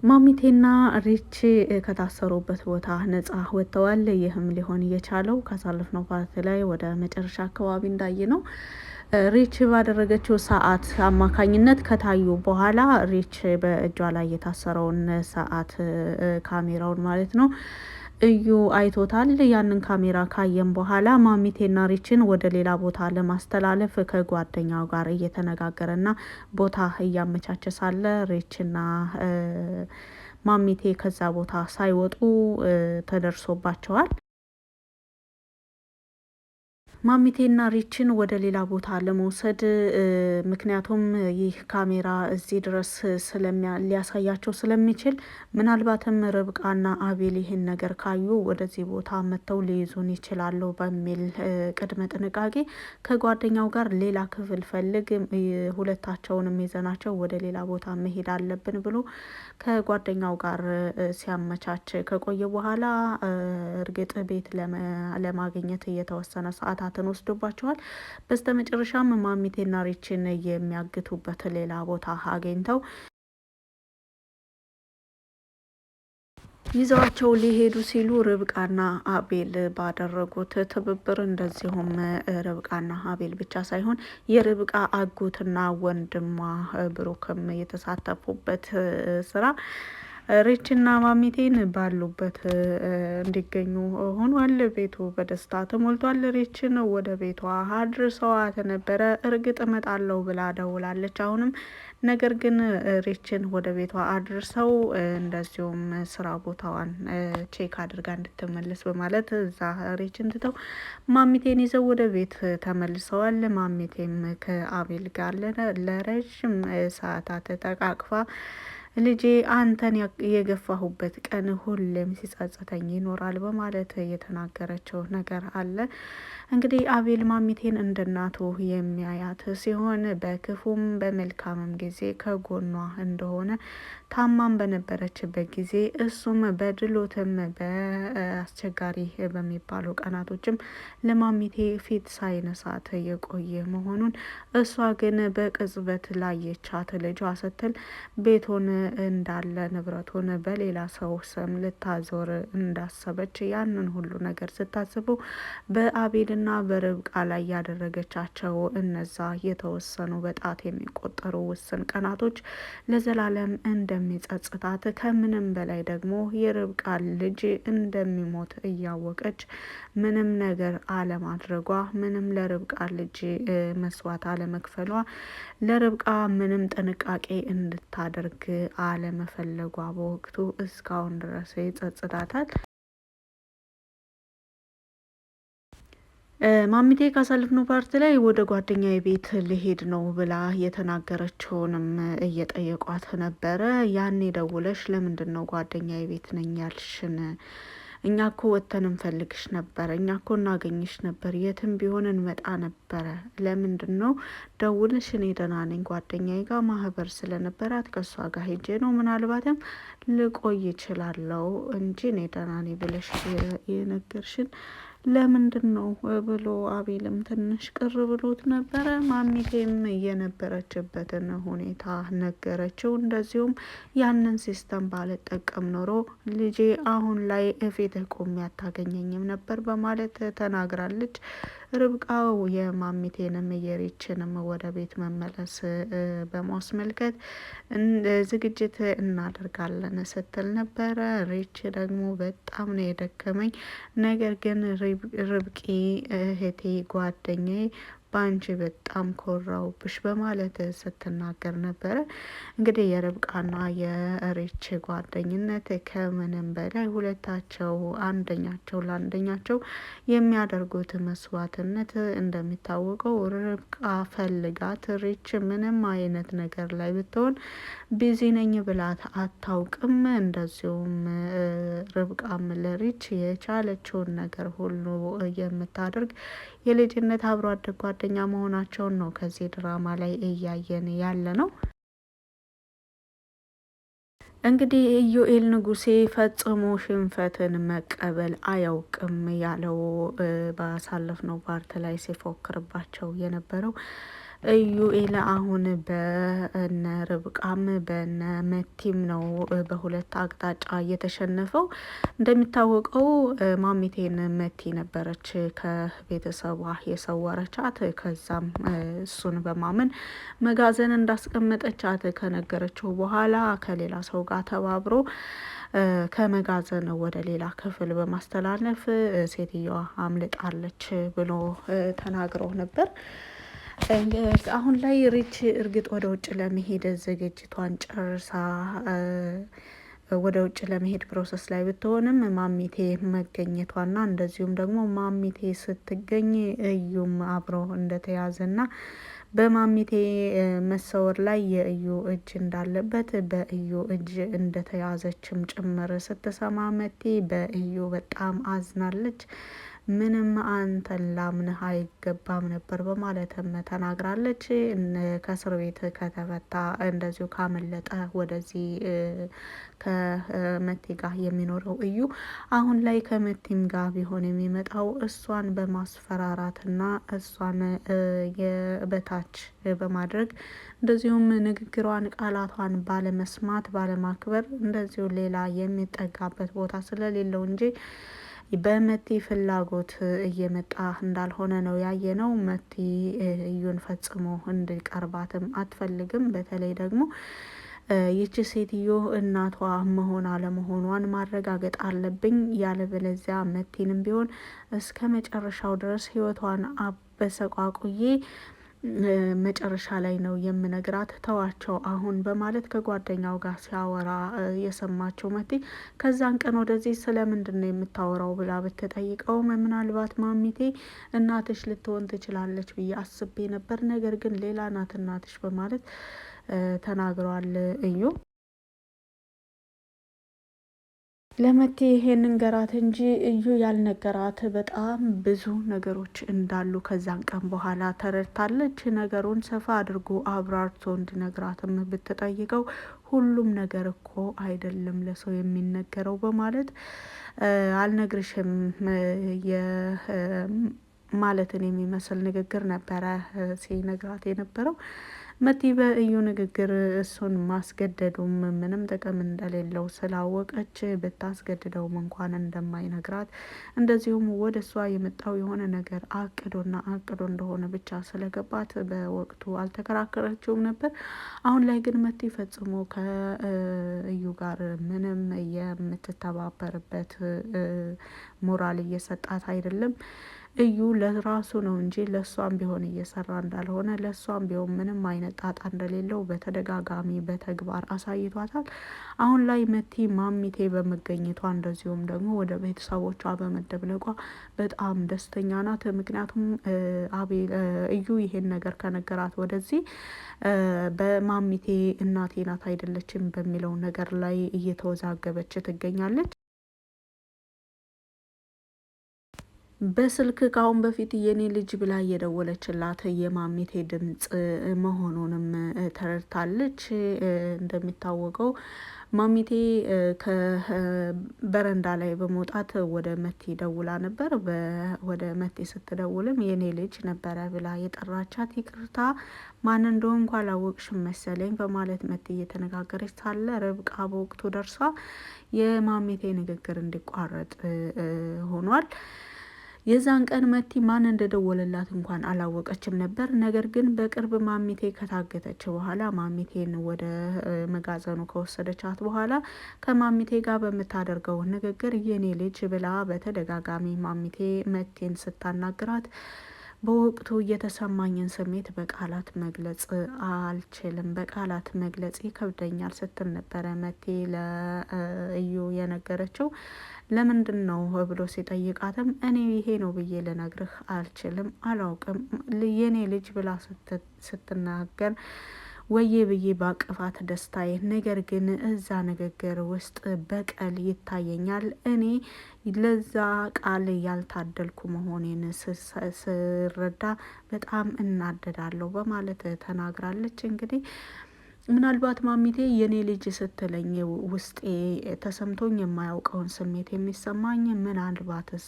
ማሚቴና ሪች ከታሰሩበት ቦታ ነጻ ወጥተዋል። ይህም ሊሆን የቻለው ካሳለፍነው ፓርት ላይ ወደ መጨረሻ አካባቢ እንዳየ ነው። ሪች ባደረገችው ሰዓት አማካኝነት ከታዩ በኋላ ሪች በእጇ ላይ የታሰረውን ሰዓት ካሜራውን ማለት ነው እዩ አይቶታል። ያንን ካሜራ ካየን በኋላ ማሚቴና ሪችን ወደ ሌላ ቦታ ለማስተላለፍ ከጓደኛው ጋር እየተነጋገረና ቦታ እያመቻቸ ሳለ ሪችና ማሚቴ ከዛ ቦታ ሳይወጡ ተደርሶባቸዋል። ማሚቴና ሪችን ወደ ሌላ ቦታ ለመውሰድ ምክንያቱም ይህ ካሜራ እዚህ ድረስ ሊያሳያቸው ስለሚችል ምናልባትም ርብቃና አቤል ይህን ነገር ካዩ ወደዚህ ቦታ መጥተው ሊይዙን ይችላሉ በሚል ቅድመ ጥንቃቄ ከጓደኛው ጋር ሌላ ክፍል ፈልግ ሁለታቸውንም ይዘናቸው ወደ ሌላ ቦታ መሄድ አለብን ብሎ ከጓደኛው ጋር ሲያመቻች ከቆየ በኋላ እርግጥ ቤት ለማግኘት እየተወሰነ ሰዓታትን ወስዶባቸዋል። በስተመጨረሻም ማሚቴና ሪችን የሚያግቱበት ሌላ ቦታ አግኝተው ይዘዋቸው ሊሄዱ ሲሉ ርብቃና አቤል ባደረጉት ትብብር እንደዚሁም ርብቃና አቤል ብቻ ሳይሆን የርብቃ አጎትና ወንድሟ ብሩክም የተሳተፉበት ስራ ሪችና ማሚቴን ባሉበት እንዲገኙ ሆኗል። ቤቱ በደስታ ተሞልቷል። ሪችን ወደ ቤቷ አድርሰዋት ነበረ። እርግጥ እመጣለሁ ብላ ደውላለች አሁንም። ነገር ግን ሪችን ወደ ቤቷ አድርሰው እንደዚሁም ስራ ቦታዋን ቼክ አድርጋ እንድትመለስ በማለት እዛ ሪችን ትተው ማሚቴን ይዘው ወደ ቤት ተመልሰዋል። ማሚቴም ከአቤል ጋር ለረዥም ሰዓታት ተቃቅፋ ልጄ አንተን የገፋሁበት ቀን ሁሌም ሲጸጽተኝ ይኖራል በማለት የተናገረችው ነገር አለ። እንግዲህ አቤል ማሚቴን እንደ እናቱ የሚያያት ሲሆን በክፉም በመልካምም ጊዜ ከጎኗ እንደሆነ ታማም በነበረችበት ጊዜ እሱም በድሎትም በአስቸጋሪ በሚባሉ ቀናቶችም ለማሚቴ ፊት ሳይነሳት የቆየ መሆኑን እሷ ግን በቅጽበት ላየቻት ልጇ ስትል ቤቱን እንዳለ ንብረቱን በሌላ ሰው ስም ልታዞር እንዳሰበች ያንን ሁሉ ነገር ስታስቡ በአቤልና በርብቃ ላይ ያደረገቻቸው እነዛ የተወሰኑ በጣት የሚቆጠሩ ውስን ቀናቶች ለዘላለም እንደሚጸጽታት ከምንም በላይ ደግሞ የርብቃ ልጅ እንደሚሞት እያወቀች ምንም ነገር አለማድረጓ ምንም ለርብቃ ልጅ መስዋዕት አለመክፈሏ ለርብቃ ምንም ጥንቃቄ እንድታደርግ አለመፈለጓ በወቅቱ እስካሁን ድረስ ይጸጽታታል። ማሚቴ ካሳለፍነው ፓርት ላይ ወደ ጓደኛዬ ቤት ልሄድ ነው ብላ የተናገረችውንም እየጠየቋት ነበረ። ያኔ ደውለሽ ለምንድን ነው ጓደኛዬ ቤት ነኝ ያልሽን? እኛ እኮ ወጥተን እንፈልግሽ ነበር፣ እኛ እኮ እናገኝሽ ነበር፣ የትም ቢሆን እንመጣ ነበረ። ለምንድን ነው ደውልሽ? እኔ ደህና ነኝ፣ ጓደኛዬ ጋር ማህበር ስለነበራት ከእሷ ጋር ሄጄ ነው፣ ምናልባትም ልቆይ ይችላለው እንጂ እኔ ደህና ነኝ ብለሽ የነገርሽን ለምንድን ነው ብሎ አቤልም ትንሽ ቅር ብሎት ነበረ። ማሚቴም የነበረችበትን ሁኔታ ነገረችው። እንደዚሁም ያንን ሲስተም ባልጠቀም ኖሮ ልጄ አሁን ላይ እፊትህ ቆሜ አታገኘኝም ነበር በማለት ተናግራለች። ርብቃው የማሚቴንም የሪችንም ወደ ቤት መመለስ በማስመልከት ዝግጅት እናደርጋለን ስትል ነበረ። ሪች ደግሞ በጣም ነው የደከመኝ፣ ነገር ግን ርብቃ እህቴ ጓደኛዬ በአንቺ በጣም ኮራውብሽ በማለት ስትናገር ነበረ። እንግዲህ የርብቃና የሪች ጓደኝነት ከምንም በላይ ሁለታቸው አንደኛቸው ለአንደኛቸው የሚያደርጉት መስዋዕትነት እንደሚታወቀው ርብቃ ፈልጋት ሪች ምንም አይነት ነገር ላይ ብትሆን ቢዚ ነኝ ብላት አታውቅም። እንደዚሁም ርብቃም ለሪች የቻለችውን ነገር ሁሉ የምታደርግ የልጅነት አብሮ አደግ ጓደኛ መሆናቸውን ነው ከዚህ ድራማ ላይ እያየን ያለ ነው። እንግዲህ ኢዮኤል ንጉሴ ፈጽሞ ሽንፈትን መቀበል አያውቅም ያለው ባሳለፍነው ፓርት ላይ ሲፎክርባቸው የነበረው ኢዩኤል አሁን በእነ ርብቃም በእነ መቲም ነው በሁለት አቅጣጫ እየተሸነፈው። እንደሚታወቀው ማሚቴን መቲ ነበረች ከቤተሰቧ የሰወረቻት። ከዛም እሱን በማመን መጋዘን እንዳስቀመጠቻት ከነገረችው በኋላ ከሌላ ሰው ጋር ተባብሮ ከመጋዘን ወደ ሌላ ክፍል በማስተላለፍ ሴትየዋ አምልጣለች ብሎ ተናግረው ነበር። አሁን ላይ ሪች እርግጥ ወደ ውጭ ለመሄድ ዝግጅቷን ጨርሳ ወደ ውጭ ለመሄድ ፕሮሰስ ላይ ብትሆንም ማሚቴ መገኘቷና እንደዚሁም ደግሞ ማሚቴ ስትገኝ እዩም አብሮ እንደተያዘና በማሚቴ መሰወር ላይ የእዩ እጅ እንዳለበት በእዩ እጅ እንደተያዘችም ጭምር ስትሰማ መቲ በእዩ በጣም አዝናለች። ምንም አንተን ላምንህ አይገባም ነበር በማለትም ተናግራለች። ከእስር ቤት ከተፈታ እንደዚሁ ካመለጠ ወደዚህ ከመቲ ጋር የሚኖረው እዩ አሁን ላይ ከመቲም ጋር ቢሆን የሚመጣው እሷን በማስፈራራትና እሷን የበታች በማድረግ እንደዚሁም ንግግሯን ቃላቷን ባለመስማት ባለማክበር እንደዚሁ ሌላ የሚጠጋበት ቦታ ስለሌለው እንጂ በመቲ ፍላጎት እየመጣ እንዳልሆነ ነው ያየነው። መቲ እዩን ፈጽሞ እንዲቀርባትም አትፈልግም። በተለይ ደግሞ ይቺ ሴትዮ እናቷ መሆን አለመሆኗን ማረጋገጥ አለብኝ፣ ያለበለዚያ መቲንም ቢሆን እስከ መጨረሻው ድረስ ህይወቷን አበሰቋቁዬ መጨረሻ ላይ ነው የምነግራት፣ ተዋቸው አሁን በማለት ከጓደኛው ጋር ሲያወራ የሰማቸው መቲ ከዛን ቀን ወደዚህ ስለምንድን ነው የምታወራው ብላ ብትጠይቀውም ምናልባት ማሚቴ እናትሽ ልትሆን ትችላለች ብዬ አስቤ ነበር፣ ነገር ግን ሌላ ናት እናትሽ በማለት ተናግሯል እዩ። ለመቲ ይሄንን ገራት እንጂ እዩ ያልነገራት በጣም ብዙ ነገሮች እንዳሉ ከዛን ቀን በኋላ ተረድታለች። ነገሩን ሰፋ አድርጎ አብራርቶ እንዲነግራትም ብትጠይቀው ሁሉም ነገር እኮ አይደለም ለሰው የሚነገረው በማለት አልነግርሽም ማለትን የሚመስል ንግግር ነበረ ሲነግራት የነበረው። መቲ በእዩ ንግግር እሱን ማስገደዱም ምንም ጥቅም እንደሌለው ስላወቀች ብታስገድደውም እንኳን እንደማይነግራት እንደዚሁም ወደ እሷ የመጣው የሆነ ነገር አቅዶ እንደሆነ ብቻ ስለገባት በወቅቱ አልተከራከረችውም ነበር። አሁን ላይ ግን መቲ ፈጽሞ ከእዩ ጋር ምንም የምትተባበርበት ሞራል እየሰጣት አይደለም። እዩ ለራሱ ነው እንጂ ለሷም ቢሆን እየሰራ እንዳልሆነ ለሷም ቢሆን ምንም አይነት ጣጣ እንደሌለው በተደጋጋሚ በተግባር አሳይቷታል። አሁን ላይ መቲ ማሚቴ በመገኘቷ እንደዚሁም ደግሞ ወደ ቤተሰቦቿ በመደብለቋ በጣም ደስተኛ ናት። ምክንያቱም እዩ ይሄን ነገር ከነገራት ወደዚህ በማሚቴ እናቴ ናት አይደለችም በሚለው ነገር ላይ እየተወዛገበች ትገኛለች። በስልክ ካሁን በፊት የኔ ልጅ ብላ እየደወለችላት የማሚቴ ድምጽ መሆኑንም ተረድታለች። እንደሚታወቀው ማሚቴ ከበረንዳ ላይ በመውጣት ወደ መቲ ደውላ ነበር። ወደ መቲ ስትደውልም የኔ ልጅ ነበረ ብላ የጠራቻት፣ ይቅርታ ማን እንደሆንኩ አላወቅሽም መሰለኝ በማለት መቲ እየተነጋገረች ሳለ ርብቃ በወቅቱ ደርሳ የማሚቴ ንግግር እንዲቋረጥ ሆኗል። የዛን ቀን መቲ ማን እንደደወለላት እንኳን አላወቀችም ነበር። ነገር ግን በቅርብ ማሚቴ ከታገተች በኋላ ማሚቴን ወደ መጋዘኑ ከወሰደቻት በኋላ ከማሚቴ ጋር በምታደርገው ንግግር የኔ ልጅ ብላ በተደጋጋሚ ማሚቴ መቴን ስታናግራት በወቅቱ የተሰማኝን ስሜት በቃላት መግለጽ አልችልም፣ በቃላት መግለጽ ይከብደኛል ስትል ነበረ መቴ ለእዩ የነገረችው። ለምንድን ነው ብሎ ሲጠይቃትም እኔ ይሄ ነው ብዬ ልነግርህ አልችልም፣ አላውቅም የኔ ልጅ ብላ ስትናገር ወዬ ብዬ ባቅፋት ደስታዬ፣ ነገር ግን እዛ ንግግር ውስጥ በቀል ይታየኛል። እኔ ለዛ ቃል ያልታደልኩ መሆኔን ስረዳ በጣም እናደዳለሁ በማለት ተናግራለች። እንግዲህ ምናልባት ማሚቴ የኔ ልጅ ስትለኝ ውስጤ ተሰምቶኝ የማያውቀውን ስሜት የሚሰማኝ ምናልባትስ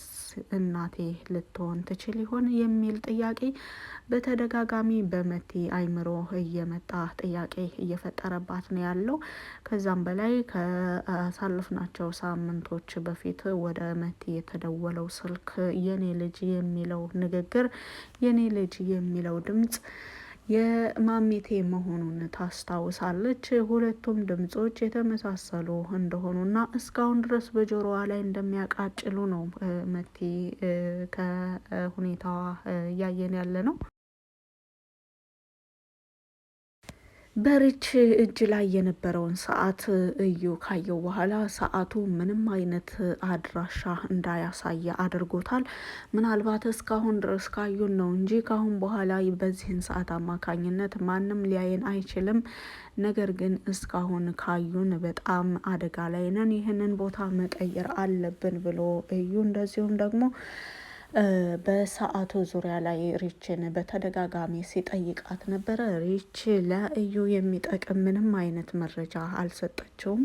እናቴ ልትሆን ትችል ይሆን የሚል ጥያቄ በተደጋጋሚ በመቲ አይምሮ እየመጣ ጥያቄ እየፈጠረባት ነው ያለው። ከዛም በላይ ካሳለፍናቸው ሳምንቶች በፊት ወደ መቲ የተደወለው ስልክ የኔ ልጅ የሚለው ንግግር፣ የኔ ልጅ የሚለው ድምጽ የማሚቴ መሆኑን ታስታውሳለች። ሁለቱም ድምጾች የተመሳሰሉ እንደሆኑና እስካሁን ድረስ በጆሮዋ ላይ እንደሚያቃጭሉ ነው መቲ ከሁኔታዋ እያየን ያለ ነው። በሪች እጅ ላይ የነበረውን ሰዓት እዩ ካየው በኋላ ሰዓቱ ምንም አይነት አድራሻ እንዳያሳየ አድርጎታል። ምናልባት እስካሁን ድረስ ካዩን ነው እንጂ ካሁን በኋላ በዚህን ሰዓት አማካኝነት ማንም ሊያየን አይችልም። ነገር ግን እስካሁን ካዩን በጣም አደጋ ላይ ነን፣ ይህንን ቦታ መቀየር አለብን ብሎ እዩ እንደዚሁም ደግሞ በሰዓቱ ዙሪያ ላይ ሪችን በተደጋጋሚ ሲጠይቃት ነበረ። ሪች ለእዩ የሚጠቅም ምንም አይነት መረጃ አልሰጠችውም።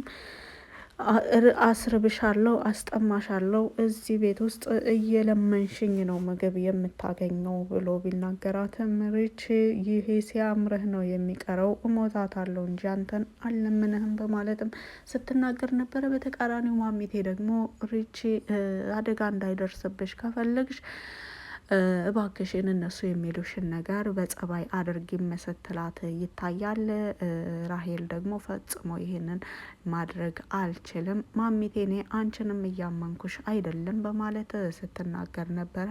አስርብሻለሁ፣ አስጠማሻለሁ፣ እዚህ ቤት ውስጥ እየለመንሽኝ ነው ምግብ የምታገኘው ብሎ ቢናገራትም ሪች ይሄ ሲያምርህ ነው የሚቀረው፣ እሞታታለሁ እንጂ አንተን አልለምንህም በማለትም ስትናገር ነበረ። በተቃራኒው ማሚቴ ደግሞ ሪች አደጋ እንዳይደርስብሽ ከፈለግሽ እባክሽን እነሱ የሚሉሽን ነገር በጸባይ አድርጊ መሰትላት ይታያል። ራሄል ደግሞ ፈጽሞ ይሄንን ማድረግ አልችልም ማሚቴ፣ እኔ አንቺንም እያመንኩሽ አይደለም በማለት ስትናገር ነበረ።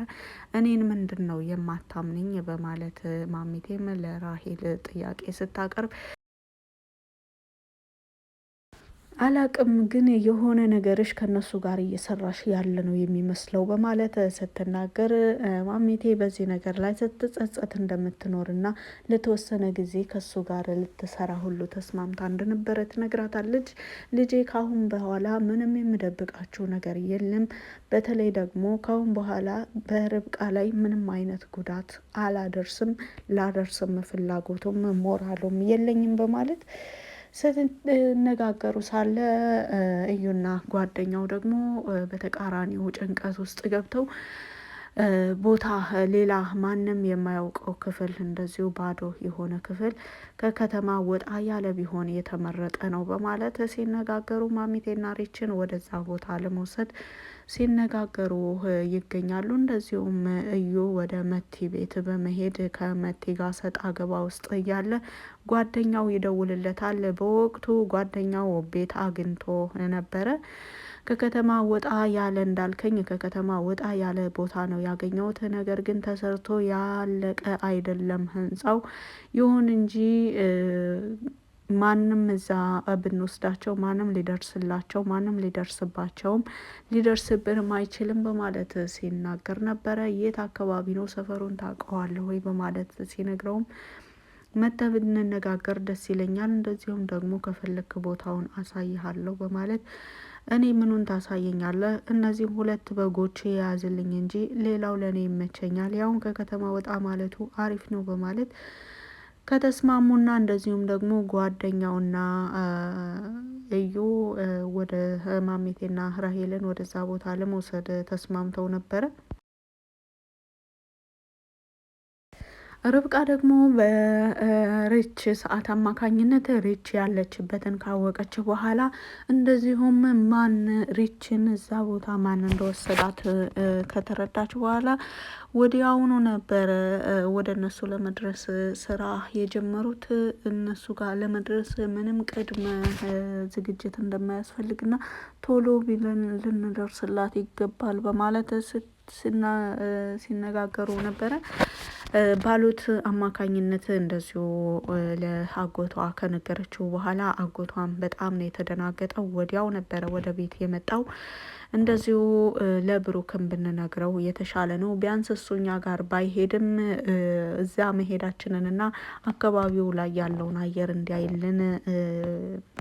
እኔን ምንድን ነው የማታምንኝ በማለት ማሚቴም ለራሄል ጥያቄ ስታቀርብ አላቅም ግን የሆነ ነገርሽ ከነሱ ጋር እየሰራሽ ያለ ነው የሚመስለው በማለት ስትናገር ማሚቴ በዚህ ነገር ላይ ስትጸጸት እንደምትኖርና ለተወሰነ ጊዜ ከሱ ጋር ልትሰራ ሁሉ ተስማምታ እንደነበረ ትነግራታለች። ልጄ ካሁን በኋላ ምንም የምደብቃችሁ ነገር የለም፣ በተለይ ደግሞ ካሁን በኋላ በርብቃ ላይ ምንም አይነት ጉዳት አላደርስም፣ ላደርስም ፍላጎቱም ሞራሉም የለኝም በማለት ስትነጋገሩ ሳለ እዩና ጓደኛው ደግሞ በተቃራኒው ጭንቀት ውስጥ ገብተው ቦታ ሌላ ማንም የማያውቀው ክፍል እንደዚሁ ባዶ የሆነ ክፍል ከከተማ ወጣ ያለ ቢሆን የተመረጠ ነው በማለት ሲነጋገሩ ማሚቴና ሪችን ወደዛ ቦታ ለመውሰድ ሲነጋገሩ ይገኛሉ። እንደዚሁም እዩ ወደ መቲ ቤት በመሄድ ከመቲ ጋር ሰጣ ገባ ውስጥ እያለ ጓደኛው ይደውልለታል። በወቅቱ ጓደኛው ቤት አግኝቶ ነበረ። ከከተማ ወጣ ያለ እንዳልከኝ ከከተማ ወጣ ያለ ቦታ ነው ያገኘሁት፣ ነገር ግን ተሰርቶ ያለቀ አይደለም ህንጻው። ይሁን እንጂ ማንም እዛ ብንወስዳቸው ማንም ሊደርስላቸው ማንም ሊደርስባቸውም ሊደርስብንም አይችልም በማለት ሲናገር ነበረ። የት አካባቢ ነው ሰፈሩን ታውቀዋለህ ወይ በማለት ሲነግረውም መተህ ብንነጋገር ደስ ይለኛል፣ እንደዚሁም ደግሞ ከፈለክ ቦታውን አሳይሃለሁ በማለት እኔ ምኑን ታሳየኛለህ? እነዚህ 2 በጎች የያዝልኝ እንጂ ሌላው ለእኔ ይመቸኛል፣ ያውን ከከተማ ወጣ ማለቱ አሪፍ ነው በማለት ከተስማሙና እንደዚሁም ደግሞ ጓደኛውና እዩ ወደ ማሚቴና ራሄልን ወደዛ ቦታ ለመውሰድ ተስማምተው ነበረ። ርብቃ ደግሞ በሪች ሰዓት አማካኝነት ሪች ያለችበትን ካወቀች በኋላ እንደዚሁም ማን ሪችን እዛ ቦታ ማን እንደወሰዳት ከተረዳች በኋላ ወዲያውኑ ነበረ ወደ እነሱ ለመድረስ ስራ የጀመሩት። እነሱ ጋር ለመድረስ ምንም ቅድመ ዝግጅት እንደማያስፈልግና ቶሎ ቢለን ልንደርስላት ይገባል በማለት ሲነጋገሩ ነበረ። ባሉት አማካኝነት እንደዚሁ ለአጎቷ ከነገረችው በኋላ አጎቷም በጣም ነው የተደናገጠው። ወዲያው ነበረ ወደ ቤት የመጣው። እንደዚሁ ለብሩክም ብንነግረው የተሻለ ነው፣ ቢያንስ እሱ እኛ ጋር ባይሄድም እዛ መሄዳችንን እና አካባቢው ላይ ያለውን አየር እንዲያይልን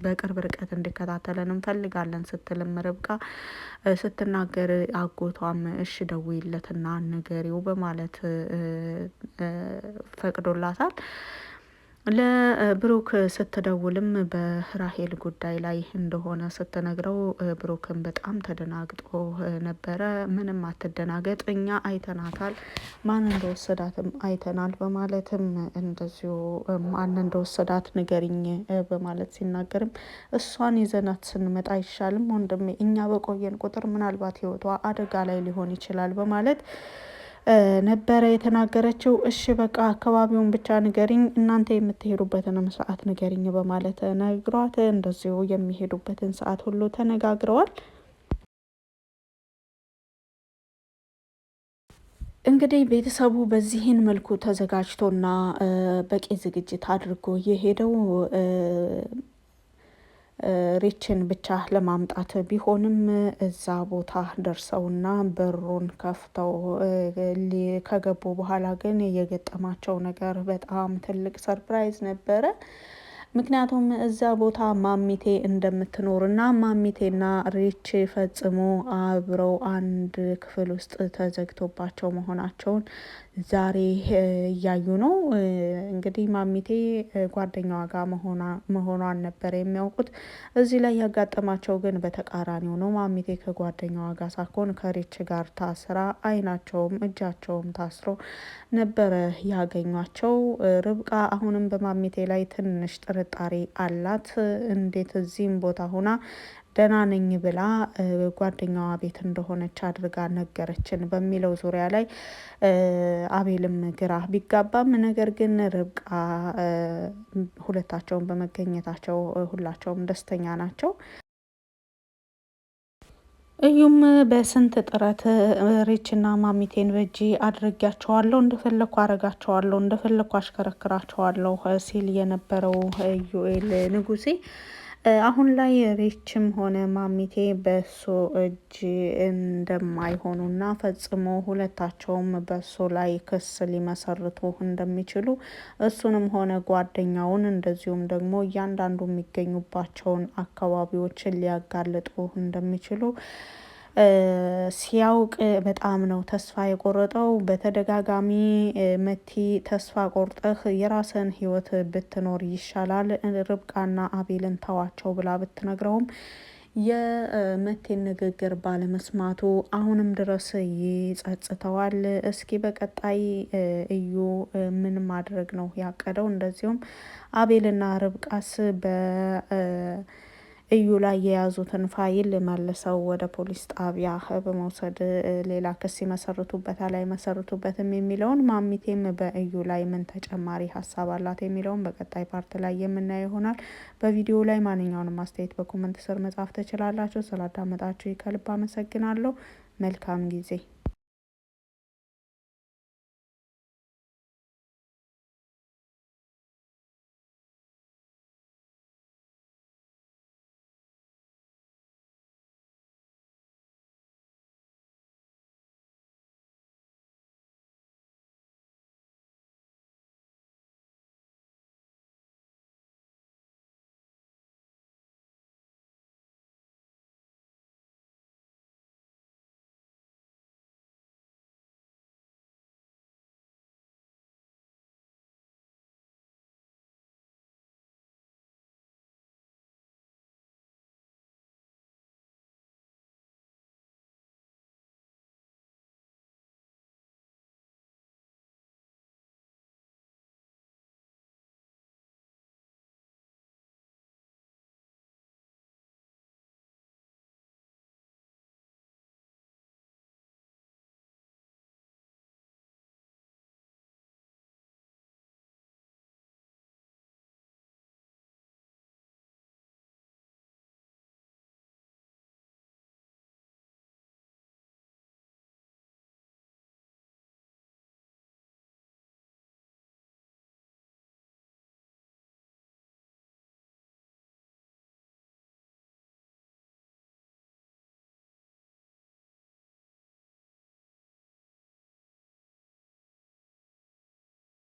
በቅርብ ርቀት እንዲከታተለን እንፈልጋለን ስትልም ርብቃ ስትናገር አጎቷም እሺ ደውይለትና ንገሪው በማለት ፈቅዶላታል። ለብሩክ ስትደውልም በራሄል ጉዳይ ላይ እንደሆነ ስትነግረው ብሩክን በጣም ተደናግጦ ነበረ። ምንም አትደናገጥ፣ እኛ አይተናታል፣ ማን እንደወሰዳትም አይተናል በማለትም እንደዚሁ ማን እንደወሰዳት ንገሪኝ በማለት ሲናገርም እሷን ይዘናት ስንመጣ አይሻልም ወንድሜ? እኛ በቆየን ቁጥር ምናልባት ህይወቷ አደጋ ላይ ሊሆን ይችላል በማለት ነበረ የተናገረችው። እሺ በቃ አካባቢውን ብቻ ንገሪኝ፣ እናንተ የምትሄዱበትንም ሰዓት ንገሪኝ በማለት ነግሯት እንደዚሁ የሚሄዱበትን ሰዓት ሁሉ ተነጋግረዋል። እንግዲህ ቤተሰቡ በዚህን መልኩ ተዘጋጅቶና በቂ ዝግጅት አድርጎ የሄደው ሪችን ብቻ ለማምጣት ቢሆንም እዛ ቦታ ደርሰውና በሩን ከፍተው ከገቡ በኋላ ግን የገጠማቸው ነገር በጣም ትልቅ ሰርፕራይዝ ነበረ። ምክንያቱም እዛ ቦታ ማሚቴ እንደምትኖርና ማሚቴና ሪች ፈጽሞ አብረው አንድ ክፍል ውስጥ ተዘግቶባቸው መሆናቸውን ዛሬ እያዩ ነው። እንግዲህ ማሚቴ ጓደኛዋ ጋር መሆኗን ነበር የሚያውቁት። እዚህ ላይ ያጋጠማቸው ግን በተቃራኒው ነው። ማሚቴ ከጓደኛዋ ጋር ሳትሆን ከሪች ጋር ታስራ አይናቸውም እጃቸውም ታስሮ ነበረ ያገኟቸው። ርብቃ አሁንም በማሚቴ ላይ ትንሽ ጥርጣሬ አላት። እንዴት እዚህም ቦታ ሆና ደህና ነኝ ብላ ጓደኛዋ ቤት እንደሆነች አድርጋ ነገረችን በሚለው ዙሪያ ላይ አቤልም ግራ ቢጋባም፣ ነገር ግን ርብቃ ሁለታቸውን በመገኘታቸው ሁላቸውም ደስተኛ ናቸው። እዩም በስንት ጥረት ሪችና ማሚቴን በእጅ አድርጊያቸዋለሁ፣ እንደፈለኩ አረጋቸዋለሁ፣ እንደፈለኩ አሽከረክራቸዋለሁ ሲል የነበረው ዩኤል ንጉሴ አሁን ላይ ሪችም ሆነ ማሚቴ በሱ እጅ እንደማይሆኑና ፈጽሞ ሁለታቸውም በሱ ላይ ክስ ሊመሰርቱ እንደሚችሉ እሱንም ሆነ ጓደኛውን እንደዚሁም ደግሞ እያንዳንዱ የሚገኙባቸውን አካባቢዎችን ሊያጋልጡ እንደሚችሉ ሲያውቅ በጣም ነው ተስፋ የቆረጠው። በተደጋጋሚ መቲ ተስፋ ቆርጠህ የራስን ህይወት ብትኖር ይሻላል፣ ርብቃና አቤልን ተዋቸው ብላ ብትነግረውም የመቴን ንግግር ባለመስማቱ አሁንም ድረስ ይጸጽተዋል። እስኪ በቀጣይ እዩ ምን ማድረግ ነው ያቀደው? እንደዚሁም አቤልና ርብቃስ እዩ ላይ የያዙትን ፋይል መልሰው ወደ ፖሊስ ጣቢያ በመውሰድ ሌላ ክስ ይመሰርቱበታል አይመሰርቱበትም የሚለውን፣ ማሚቴም በእዩ ላይ ምን ተጨማሪ ሀሳብ አላት የሚለውን በቀጣይ ፓርት ላይ የምናየው ይሆናል። በቪዲዮ ላይ ማንኛውንም አስተያየት በኮመንት ስር መጻፍ ትችላላችሁ። ስላዳመጣችሁ ከልብ አመሰግናለሁ። መልካም ጊዜ